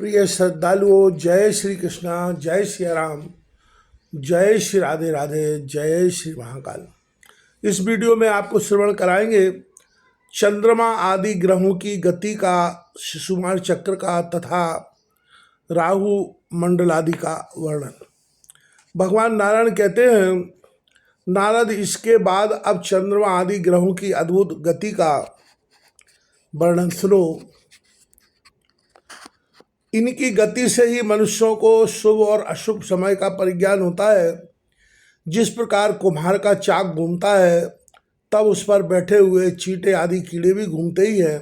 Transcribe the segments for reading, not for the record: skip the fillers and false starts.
प्रिय श्रद्धालुओं, जय श्री कृष्णा, जय श्री राम, जय श्री राधे राधे, जय श्री महाकाल। इस वीडियो में आपको श्रवण कराएंगे चंद्रमा आदि ग्रहों की गति का, शिशुमार चक्र का तथा राहु मंडल आदि का वर्णन। भगवान नारायण कहते हैं, नारद, इसके बाद अब चंद्रमा आदि ग्रहों की अद्भुत गति का वर्णन सुनो। इनकी गति से ही मनुष्यों को शुभ और अशुभ समय का परिज्ञान होता है। जिस प्रकार कुम्हार का चाक घूमता है, तब उस पर बैठे हुए चींटे आदि कीड़े भी घूमते ही हैं।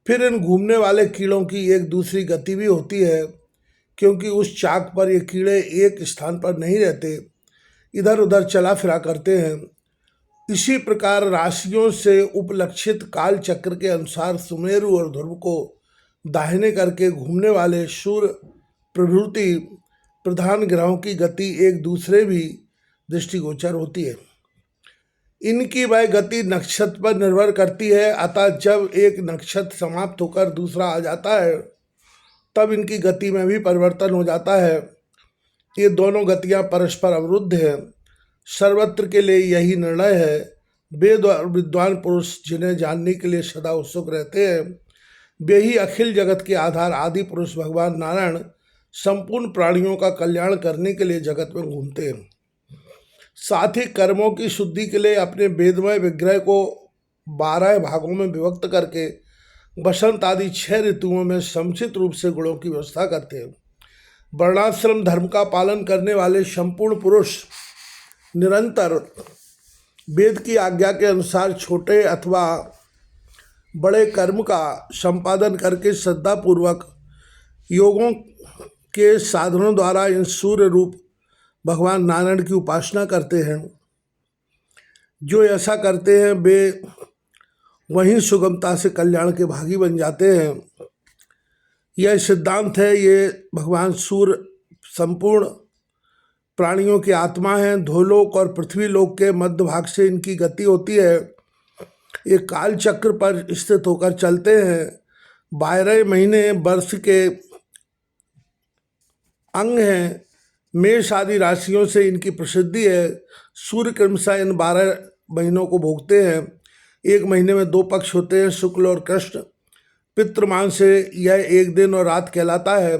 फिर इन घूमने वाले कीड़ों की एक दूसरी गति भी होती है, क्योंकि उस चाक पर ये कीड़े एक स्थान पर नहीं रहते, इधर उधर चला फिरा करते हैं। इसी प्रकार राशियों से उपलक्षित काल चक्र के अनुसार सुमेरु और ध्रुव को दाहिने करके घूमने वाले सूर्य प्रभृति प्रधान ग्रहों की गति एक दूसरे भी दृष्टिगोचर होती है। इनकी वह गति नक्षत्र पर निर्भर करती है, अतः जब एक नक्षत्र समाप्त होकर दूसरा आ जाता है, तब इनकी गति में भी परिवर्तन हो जाता है। ये दोनों गतियां परस्पर अवरुद्ध हैं। सर्वत्र के लिए यही निर्णय है। वेद और विद्वान पुरुष, जिन्हें जानने के लिए सदा उत्सुक रहते हैं, वे ही अखिल जगत के आधार आदि पुरुष भगवान नारायण संपूर्ण प्राणियों का कल्याण करने के लिए जगत में घूमते हैं। साथ ही कर्मों की शुद्धि के लिए अपने वेदमय विग्रह को 12 भागों में विभक्त करके बसंत आदि 6 ऋतुओं में समुचित रूप से गुणों की व्यवस्था करते हैं। वर्णाश्रम धर्म का पालन करने वाले संपूर्ण पुरुष निरंतर वेद की आज्ञा के अनुसार छोटे अथवा बड़े कर्म का संपादन करके श्रद्धापूर्वक योगों के साधनों द्वारा इन सूर्य रूप भगवान नारायण की उपासना करते हैं। जो ऐसा करते हैं वे वहीं सुगमता से कल्याण के भागी बन जाते हैं। यह सिद्धांत है। ये भगवान सूर्य संपूर्ण प्राणियों की आत्मा हैं। धोलोक और पृथ्वी लोक के मध्य भाग से इनकी गति होती है। ये काल चक्र पर स्थित होकर चलते हैं। 12 महीने वर्ष के अंग हैं। मेष आदि राशियों से इनकी प्रसिद्धि है। सूर्य क्रमशः इन 12 महीनों को भोगते हैं। एक महीने में 2 पक्ष होते हैं, शुक्ल और कृष्ण। पितृमांस से यह एक दिन और रात कहलाता है।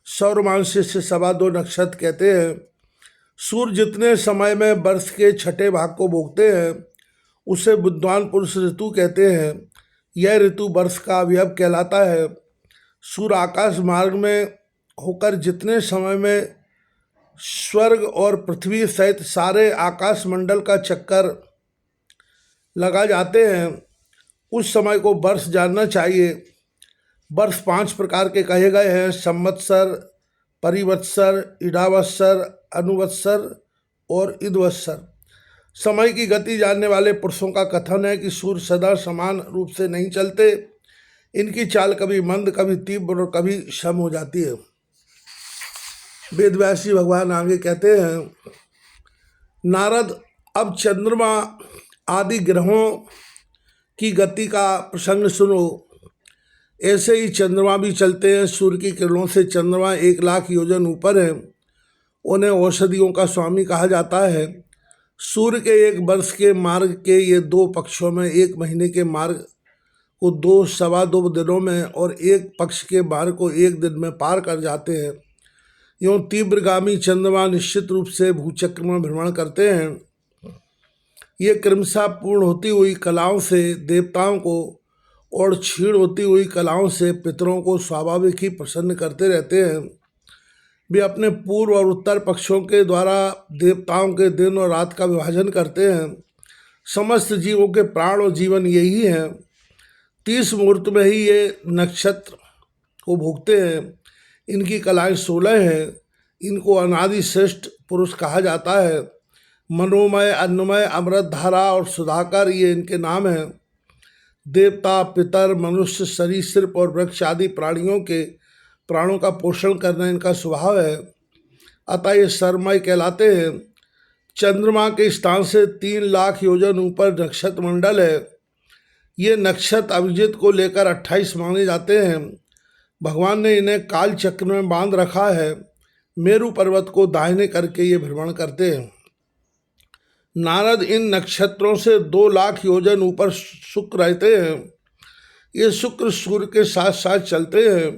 सौरमांस से 2.25 नक्षत्र कहते हैं। सूर्य जितने समय में वर्ष के छठे भाग को भोगते हैं, उसे विद्वान पुरुष ऋतु कहते हैं। यह ऋतु वर्ष का अवयव कहलाता है। सूर्य आकाश मार्ग में होकर जितने समय में स्वर्ग और पृथ्वी सहित सारे आकाश मंडल का चक्कर लगा जाते हैं, उस समय को वर्ष जानना चाहिए। वर्ष 5 प्रकार के कहे गए हैं: संवत्सर, परिवत्सर, इडावत्सर, अनुवत्सर और इदवत्सर। समय की गति जानने वाले पुरुषों का कथन है कि सूर्य सदा समान रूप से नहीं चलते। इनकी चाल कभी मंद, कभी तीव्र और कभी शम हो जाती है। वेदव्यासी भगवान आगे कहते हैं, नारद, अब चंद्रमा आदि ग्रहों की गति का प्रसंग सुनो। ऐसे ही चंद्रमा भी चलते हैं। सूर्य की किरणों से चंद्रमा 1 लाख योजन ऊपर है। उन्हें औषधियों का स्वामी कहा जाता है। सूर्य के एक वर्ष के मार्ग के ये 2 पक्षों में, 1 महीने के मार्ग को 2 सवा 2 दिनों में और 1 पक्ष के मार्ग को 1 दिन में पार कर जाते हैं। यूँ तीव्रगामी चंद्रमा निश्चित रूप से भूचक्र में भ्रमण करते हैं। ये क्रमशः पूर्ण होती हुई कलाओं से देवताओं को और क्षीण होती हुई कलाओं से पितरों को स्वाभाविक ही प्रसन्न करते रहते हैं। वे अपने पूर्व और उत्तर पक्षों के द्वारा देवताओं के दिन और रात का विभाजन करते हैं। समस्त जीवों के प्राण और जीवन यही है। 30 मुहूर्त में ही ये नक्षत्र को भोगते हैं। इनकी कलाएं 16 हैं। इनको अनादि श्रेष्ठ पुरुष कहा जाता है। मनोमय, अन्नमय, अमृत धारा और सुधाकर ये इनके नाम हैं। देवता, पितर, मनुष्य, सरीसृप और वृक्ष आदि प्राणियों के प्राणों का पोषण करना इनका स्वभाव है। अतः ये सर्वमय कहलाते हैं। चंद्रमा के स्थान से 3 लाख योजन ऊपर नक्षत्र मंडल है। ये नक्षत्र अभिजित को लेकर 28 माने जाते हैं। भगवान ने इन्हें काल चक्र में बांध रखा है। मेरु पर्वत को दाहिने करके ये भ्रमण करते हैं। नारद इन नक्षत्रों से 2 लाख योजन ऊपर शुक्र रहते हैं। ये शुक्र सूर्य के साथ साथ चलते हैं,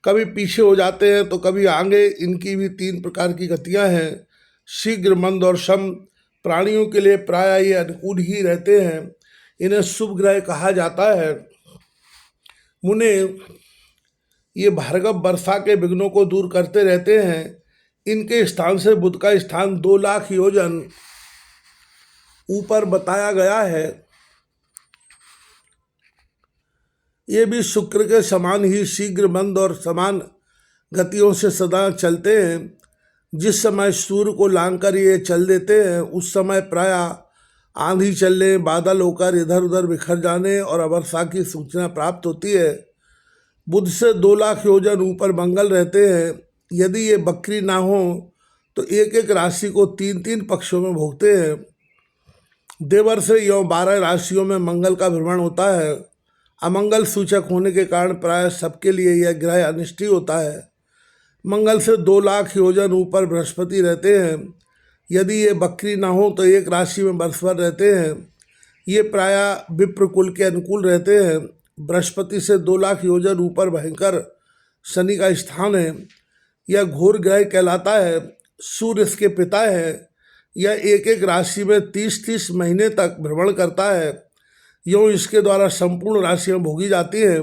कभी पीछे हो जाते हैं तो कभी आगे। इनकी भी 3 प्रकार की गतियां हैं, शीघ्र, मंद और सम। प्राणियों के लिए प्राय ये अनुकूल ही रहते हैं। इन्हें शुभ ग्रह कहा जाता है। मुने ये भार्गव वर्षा के विघ्नों को दूर करते रहते हैं। इनके स्थान से बुध का स्थान 2 लाख योजन ऊपर बताया गया है। ये भी शुक्र के समान ही शीघ्र, मंद और समान गतियों से सदा चलते हैं। जिस समय सूर्य को लांघकर ये चल देते हैं उस समय प्राय आंधी चलने, बादल होकर इधर उधर बिखर जाने और अवर्षा की सूचना प्राप्त होती है। बुध से 2 लाख योजन ऊपर मंगल रहते हैं। यदि ये बकरी ना हो तो एक एक राशि को 3-3 पक्षों में भोगते हैं। देवर से यों 12 राशियों में मंगल का भ्रमण होता है। अमंगल सूचक होने के कारण प्राय सबके लिए यह ग्रह अनिष्ट ही होता है। मंगल से 2 लाख योजन ऊपर बृहस्पति रहते हैं। यदि ये बकरी ना हो तो एक राशि में वर्ष भर रहते हैं। ये प्राय विप्र कुल के अनुकूल रहते हैं। बृहस्पति से 2 लाख योजन ऊपर भयंकर शनि का स्थान है। यह घोर ग्रह कहलाता है। सूर्य इसके पिता है। यह एक एक राशि में 30-30 महीने तक भ्रमण करता है। यूँ इसके द्वारा संपूर्ण राशियाँ भोगी जाती हैं।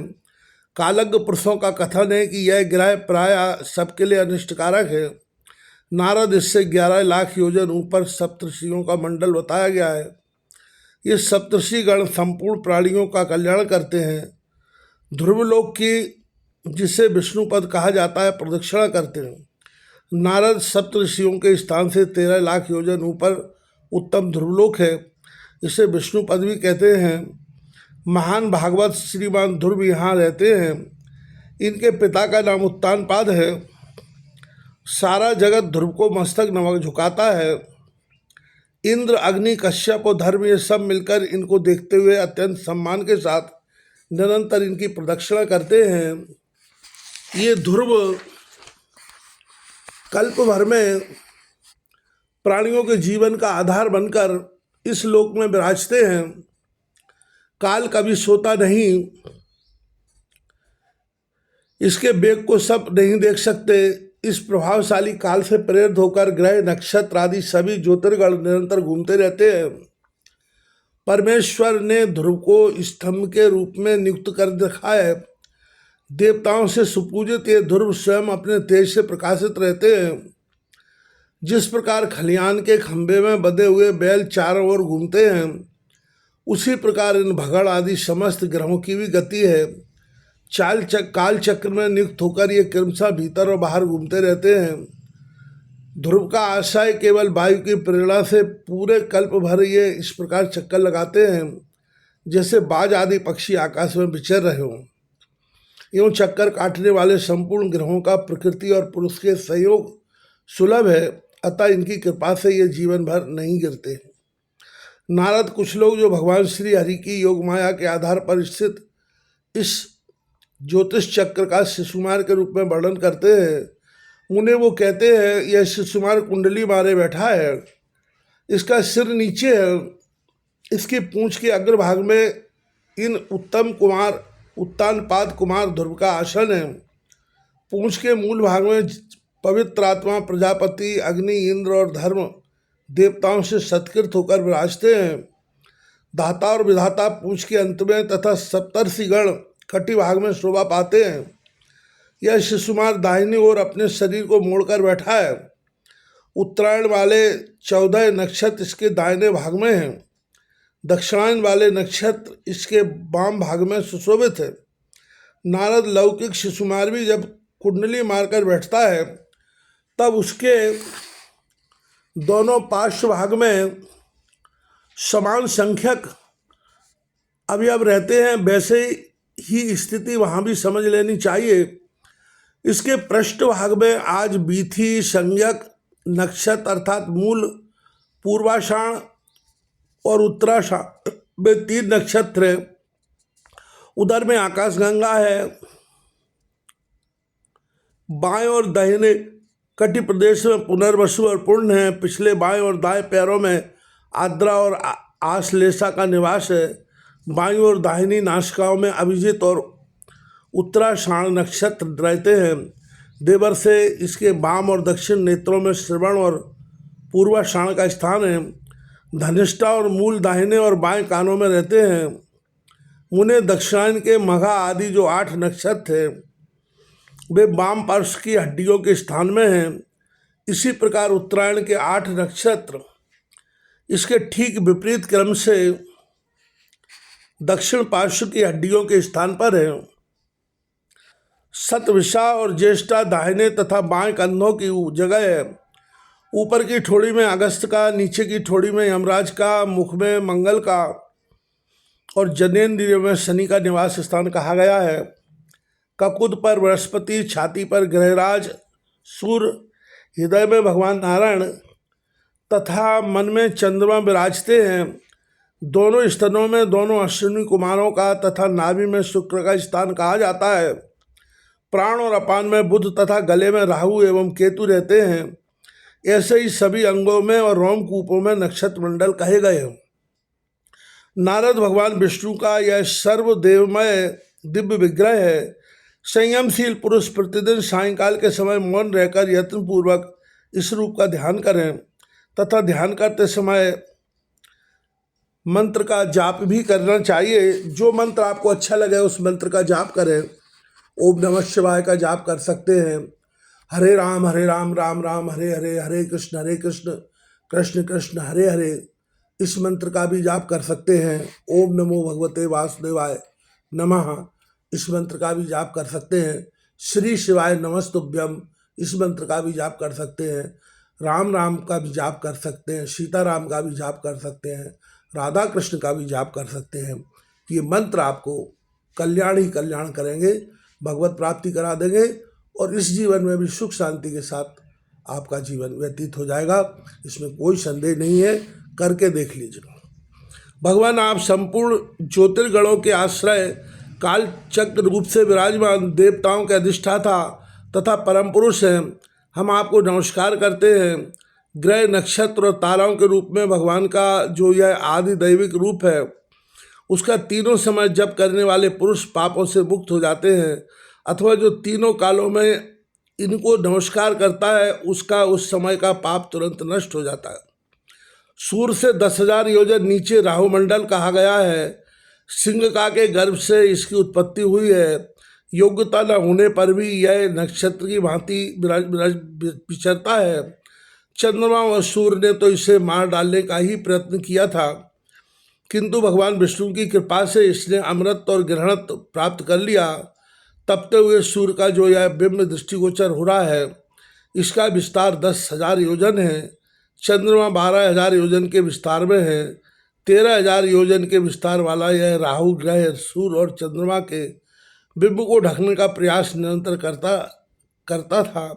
कालज्ञ पुरुषों का कथन है कि यह ग्रह प्राय सबके लिए अनिष्टकारक है। नारद इससे 11 लाख योजन ऊपर सप्तर्षियों का मंडल बताया गया है। ये सप्तर्षिगण संपूर्ण प्राणियों का कल्याण करते हैं। ध्रुवलोक की, जिसे विष्णुपद कहा जाता है, प्रदक्षिणा करते हैं। नारद सप्तर्षियों के स्थान से 13 लाख योजन ऊपर उत्तम ध्रुवलोक है। इसे विष्णुपद भी कहते हैं। महान भागवत श्रीमान ध्रुव यहाँ रहते हैं। इनके पिता का नाम उत्तानपाद है। सारा जगत ध्रुव को मस्तक नमक झुकाता है। इंद्र, अग्नि, कश्यप और धर्म ये सब मिलकर इनको देखते हुए अत्यंत सम्मान के साथ निरंतर इनकी प्रदक्षिणा करते हैं। ये ध्रुव कल्प भर में प्राणियों के जीवन का आधार बनकर इस लोक में विराजते हैं। काल कभी सोता नहीं। इसके वेग को सब नहीं देख सकते। इस प्रभावशाली काल से प्रेरित होकर ग्रह, नक्षत्र आदि सभी ज्योतिर्गण निरंतर घूमते रहते हैं। परमेश्वर ने ध्रुव को स्तंभ के रूप में नियुक्त कर रखा है। देवताओं से सुपूजित ये ध्रुव स्वयं अपने तेज से प्रकाशित रहते हैं। जिस प्रकार खलियान के खंभे में बंधे हुए बैल चारों ओर घूमते हैं, उसी प्रकार इन भगड़ आदि समस्त ग्रहों की भी गति है। काल चक्र में नियुक्त होकर ये क्रमशः भीतर और बाहर घूमते रहते हैं। ध्रुव का आशय केवल वायु की प्रेरणा से पूरे कल्प भर ये इस प्रकार चक्कर लगाते हैं जैसे बाज आदि पक्षी आकाश में विचर रहे हों। यूँ चक्कर काटने वाले संपूर्ण ग्रहों का प्रकृति और पुरुष के सहयोग सुलभ है, अतः इनकी कृपा से ये जीवन भर नहीं गिरते। नारद कुछ लोग जो भगवान श्री हरि की योग माया के आधार पर स्थित इस ज्योतिष चक्र का शिशुमार के रूप में वर्णन करते हैं, उन्हें वो कहते हैं यह शिशुमार कुंडली मारे बैठा है। इसका सिर नीचे है। इसकी पूंछ के अग्रभाग में इन उत्तानपाद कुमार ध्रुव का आसन है। पूंछ के मूल भाग में पवित्र आत्मा प्रजापति, अग्नि, इंद्र और धर्म देवताओं से सत्कृत होकर विराजते हैं। दाता और विधाता पूंछ के अंत में तथा सप्तर्षिगण कटी भाग में शोभा पाते हैं। यह शिशुमार दाहिनी ओर अपने शरीर को मोड़कर बैठा है। उत्तरायण वाले 14 नक्षत्र इसके दाहिने भाग में हैं। दक्षिणायन वाले नक्षत्र इसके वाम भाग में सुशोभित है। नारद लौकिक शिशुमार भी जब कुंडली मारकर बैठता है तब उसके दोनों पार्श्व भाग में समान संख्यक अवयव रहते हैं। वैसे ही स्थिति वहाँ भी समझ लेनी चाहिए। इसके पृष्ठ भाग में आज बीथी, संज्ञक नक्षत्र अर्थात मूल, पूर्वाषाढ़ और उत्तराषाढ़ में 3 नक्षत्र हैं। उधर में आकाशगंगा है। बाएं और दाहिने कटि प्रदेश में पुनर्वसु और पुण्य है। पिछले बाएं और दाएं पैरों में आद्रा और आश्लेषा का निवास है। बाईं और दाहिनी नासिकाओं में अभिजित और उत्तराषाढ़ नक्षत्र रहते हैं। देवर से इसके वाम और दक्षिण नेत्रों में श्रवण और पूर्वाषाढ़ का स्थान है। धनिष्ठा और मूल दाहिने और बाएं कानों में रहते हैं। मुने दक्षिणायन के मघा आदि जो 8 नक्षत्र हैं वे वाम पार्श्व की हड्डियों के स्थान में हैं। इसी प्रकार उत्तरायण के 8 नक्षत्र इसके ठीक विपरीत क्रम से दक्षिण पार्श्व की हड्डियों के स्थान पर है। शतभिषा और ज्येष्ठा दाहिने तथा बाएं कंधों की जगह है। ऊपर की ठोड़ी में अगस्त का, नीचे की ठोड़ी में यमराज का, मुख में मंगल का और जनेन्द्रियों में शनि का निवास स्थान कहा गया है। ककुद पर बृहस्पति, छाती पर ग्रहराज सूर्य, हृदय में भगवान नारायण तथा मन में चंद्रमा विराजते हैं। दोनों स्तनों में दोनों अश्विनी कुमारों का तथा नाभि में शुक्र का स्थान कहा जाता है। प्राण और अपान में बुध तथा गले में राहु एवं केतु रहते हैं। ऐसे ही सभी अंगों में और रोमकूपों में नक्षत्र मंडल कहे गए हैं। नारद भगवान विष्णु का यह सर्वदेवमय दिव्य विग्रह है। संयमशील पुरुष प्रतिदिन सायंकाल के समय मौन रहकर यत्नपूर्वक इस रूप का ध्यान करें तथा ध्यान करते समय मंत्र का जाप भी करना चाहिए। जो मंत्र आपको अच्छा लगे उस मंत्र का जाप करें। ओम नमः शिवाय का जाप कर सकते हैं। हरे राम राम राम हरे हरे, हरे कृष्ण कृष्ण कृष्ण हरे हरे, इस मंत्र का भी जाप कर सकते हैं। ओम नमो भगवते वासुदेवाय नमः, इस मंत्र का भी जाप कर सकते हैं। श्री शिवाय नमस्तुभ्यम, इस मंत्र का भी जाप कर सकते हैं। राम राम का भी जाप कर सकते हैं। सीताराम का भी जाप कर सकते हैं। राधा कृष्ण का भी जाप कर सकते हैं। ये मंत्र आपको कल्याण ही कल्याण करेंगे, भगवत प्राप्ति करा देंगे और इस जीवन में भी सुख शांति के साथ आपका जीवन व्यतीत हो जाएगा। इसमें कोई संदेह नहीं है, करके देख लीजिए। भगवान आप संपूर्ण ज्योतिर्गणों के आश्रय काल चक्र रूप से विराजमान देवताओं के अधिष्ठाता तथा परम पुरुष हैं। हम आपको नमस्कार करते हैं। ग्रह नक्षत्र और ताराओं के रूप में भगवान का जो यह आदि दैविक रूप है उसका तीनों समय जप करने वाले पुरुष पापों से मुक्त हो जाते हैं, अथवा जो तीनों कालों में इनको नमस्कार करता है उसका उस समय का पाप तुरंत नष्ट हो जाता है। सूर्य से 10,000 योजन नीचे राहुमंडल कहा गया है। सिंहका के गर्भ से इसकी उत्पत्ति हुई है। योग्यता न होने पर भी यह नक्षत्र की भांति विचरता है। चंद्रमा और सूर्य ने तो इसे मार डालने का ही प्रयत्न किया था, किंतु भगवान विष्णु की कृपा से इसने अमृत और ग्रहणत प्राप्त कर लिया। तपते हुए सूर्य का जो यह बिंब दृष्टिगोचर हो रहा है इसका विस्तार 10,000 योजन है। चंद्रमा 12,000 योजन के विस्तार में है। 13,000 योजन के विस्तार वाला यह राहु ग्रह सूर्य और चंद्रमा के बिंब को ढकने का प्रयास निरंतर करता था,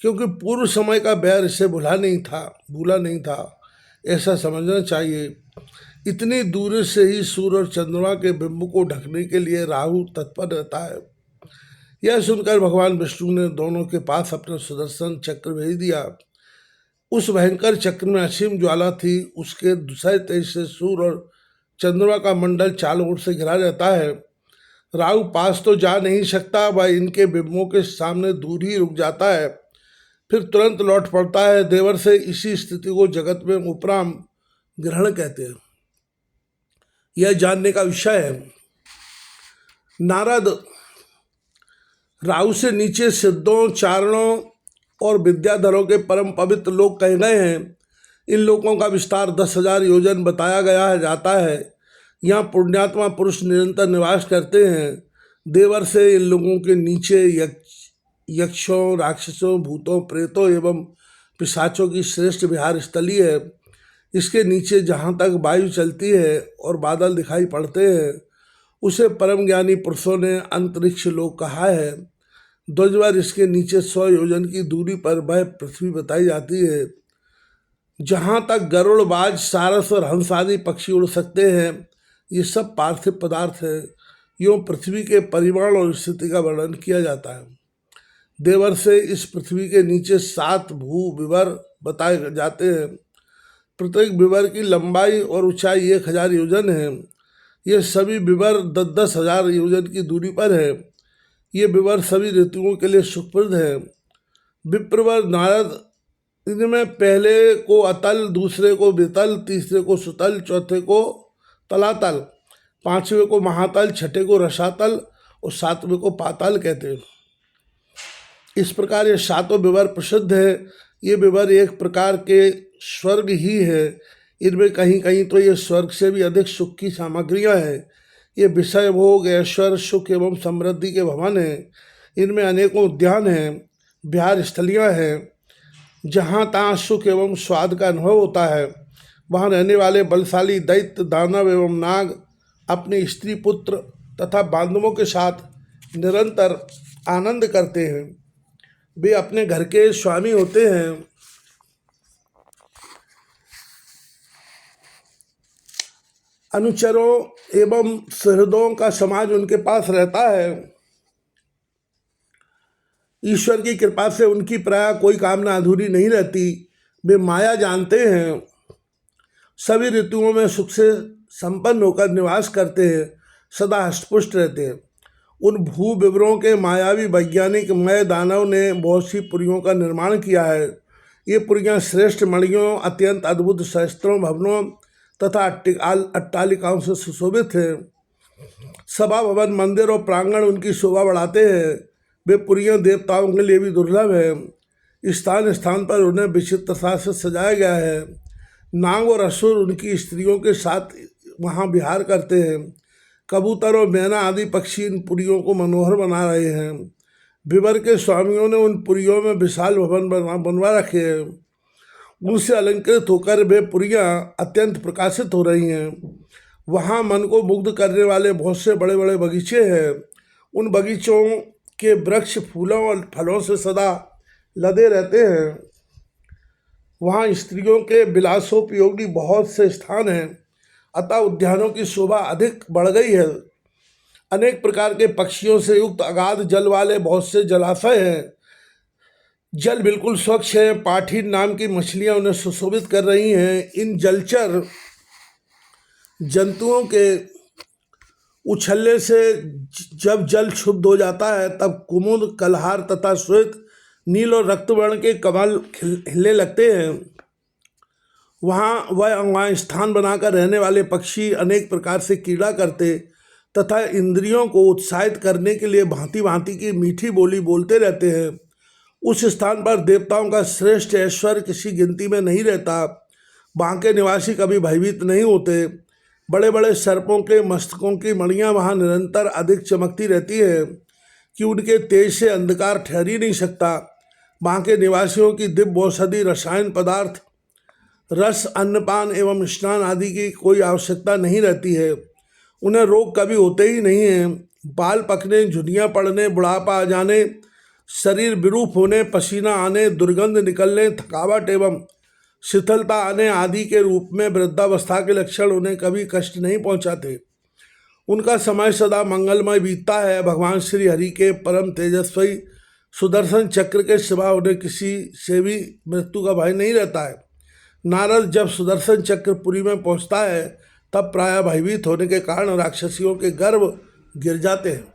क्योंकि पूर्व समय का बैर इसे भूला नहीं था, ऐसा समझना चाहिए। इतनी दूरी से ही सूर्य और चंद्रमा के बिंब को ढकने के लिए राहु तत्पर रहता है। यह सुनकर भगवान विष्णु ने दोनों के पास अपना सुदर्शन चक्र भेज दिया। उस भयंकर चक्र में असीम ज्वाला थी। उसके दूसरे तेज से सूर्य और चंद्रमा का मंडल चारों ओर से घिरा रहता है। राहु पास तो जा नहीं सकता, वह इनके बिंबों के सामने दूर ही रुक जाता है, फिर तुरंत लौट पड़ता है। देवर से इसी स्थिति को जगत में उपराम ग्रहण कहते हैं। यह जानने का विषय है। नारद राहु से नीचे सिद्धों, चारणों और विद्याधरों के परम पवित्र लोक कहे गए हैं। इन लोकों का विस्तार 10,000 योजन बताया गया जाता है। यहाँ पुण्यात्मा पुरुष निरंतर निवास करते हैं। देवर से इन लोगों के नीचे यक्षों, राक्षसों, भूतों, प्रेतों एवं पिशाचों की श्रेष्ठ विहार स्थली है। इसके नीचे जहाँ तक वायु चलती है और बादल दिखाई पड़ते हैं उसे परम ज्ञानी पुरुषों ने अंतरिक्ष लोक कहा है। ध्वजवर इसके नीचे 100 योजन की दूरी पर वह पृथ्वी बताई जाती है। जहाँ तक गरुड़, बाज, सारस और हंस आदि पक्षी उड़ सकते हैं ये सब पार्थिव पदार्थ है। यूँ पृथ्वी के परिमाण और स्थिति का वर्णन किया जाता है। देवर से इस पृथ्वी के नीचे 7 भू विवर बताए जाते हैं। प्रत्येक विवर की लंबाई और ऊंचाई 1000 योजन है। ये सभी विवर 10-10 हजार योजन की दूरी पर है। ये विवर सभी ऋतुओं के लिए सुखप्रद है। विप्रवर नारद, इनमें पहले को अतल, दूसरे को वितल, तीसरे को सुतल, चौथे को तलातल, पांचवें को महातल, छठे को रसातल और सातवें को पाताल कहते हैं। इस प्रकार ये 7 विवर प्रसिद्ध है। ये विवर एक प्रकार के स्वर्ग ही है। इनमें कहीं कहीं तो ये स्वर्ग से भी अधिक सुख की सामग्रियाँ हैं। ये विषय भोग, ऐश्वर्य, सुख एवं समृद्धि के भवन हैं। इनमें अनेकों उद्यान हैं, विहार स्थलियाँ हैं, जहाँ तहाँ सुख एवं स्वाद का अनुभव होता है। वहाँ रहने वाले बलशाली दैत्य, दानव एवं नाग अपने स्त्री, पुत्र तथा बांधवों के साथ निरंतर आनंद करते हैं। वे अपने घर के स्वामी होते हैं। अनुचरों एवं सहृदयों का समाज उनके पास रहता है। ईश्वर की कृपा से उनकी प्रायः कोई कामना अधूरी नहीं रहती। वे माया जानते हैं, सभी ऋतुओं में सुख से संपन्न होकर निवास करते हैं, सदा हष्टपुष्ट रहते हैं। उन भू विवरों के मायावी वैज्ञानिक मय दानव ने बहुत सी पुरियों का निर्माण किया है। ये पुरियाँ श्रेष्ठ मणियों, अत्यंत अद्भुत शस्त्रों, भवनों तथा अट्टालिकाओं से सुशोभित हैं। सभा भवन, मंदिर और प्रांगण उनकी शोभा बढ़ाते हैं। वे पुरियाँ देवताओं के लिए भी दुर्लभ है। स्थान स्थान पर उन्हें विचित्रता से सजाया गया है। नाग और असुर उनकी स्त्रियों के साथ वहाँ विहार करते हैं। कबूतर और मैना आदि पक्षी इन पुरियों को मनोहर बना रहे हैं। विवर के स्वामियों ने उन पुरियों में विशाल भवन बनवा रखे हैं। उनसे अलंकृत होकर वे पुरियाँ अत्यंत प्रकाशित हो रही हैं। वहाँ मन को मुग्ध करने वाले बहुत से बड़े बड़े बगीचे हैं। उन बगीचों के वृक्ष फूलों और फलों से सदा लदे रहते हैं। वहाँ स्त्रियों के विलासोपयोगी बहुत से स्थान हैं, अतः उद्यानों की शोभा अधिक बढ़ गई है। अनेक प्रकार के पक्षियों से युक्त अगाध जल वाले बहुत से जलाशय हैं। जल बिल्कुल स्वच्छ है। पाठीन नाम की मछलियाँ उन्हें सुशोभित कर रही हैं। इन जलचर जंतुओं के उछलने से जब जल शुद्ध हो जाता है, तब कुमुद, कलहार तथा श्वेत, नील और रक्तवर्ण के कमल खिलने लगते हैं। वहाँ स्थान बनाकर रहने वाले पक्षी अनेक प्रकार से क्रीड़ा करते तथा इंद्रियों को उत्साहित करने के लिए भांति भांति की मीठी बोली बोलते रहते हैं। उस स्थान पर देवताओं का श्रेष्ठ ऐश्वर्य किसी गिनती में नहीं रहता। वहाँ के निवासी कभी भयभीत नहीं होते। बड़े बड़े सर्पों के मस्तकों की मणियाँ वहाँ निरंतर अधिक चमकती रहती है कि उनके तेज से अंधकार ठहर ही नहीं सकता। वहाँ के निवासियों की दिव्य औषधि, रसायन पदार्थ, रस, अन्नपान एवं स्नान आदि की कोई आवश्यकता नहीं रहती है। उन्हें रोग कभी होते ही नहीं हैं। बाल पकने, झुर्रियाँ पड़ने, बुढ़ापा आ जाने, शरीर विरूप होने, पसीना आने, दुर्गंध निकलने, थकावट एवं शिथिलता आने आदि के रूप में वृद्धावस्था के लक्षण उन्हें कभी कष्ट नहीं पहुंचाते। उनका समय सदा मंगलमय बीतता है। भगवान श्री हरि के परम तेजस्वी सुदर्शन चक्र के सिवा उन्हें किसी से भी मृत्यु का भय नहीं रहता है। नारद जब सुदर्शन चक्र पुरी में पहुंचता है, तब प्रायः भयभीत होने के कारण राक्षसियों के गर्भ गिर जाते हैं।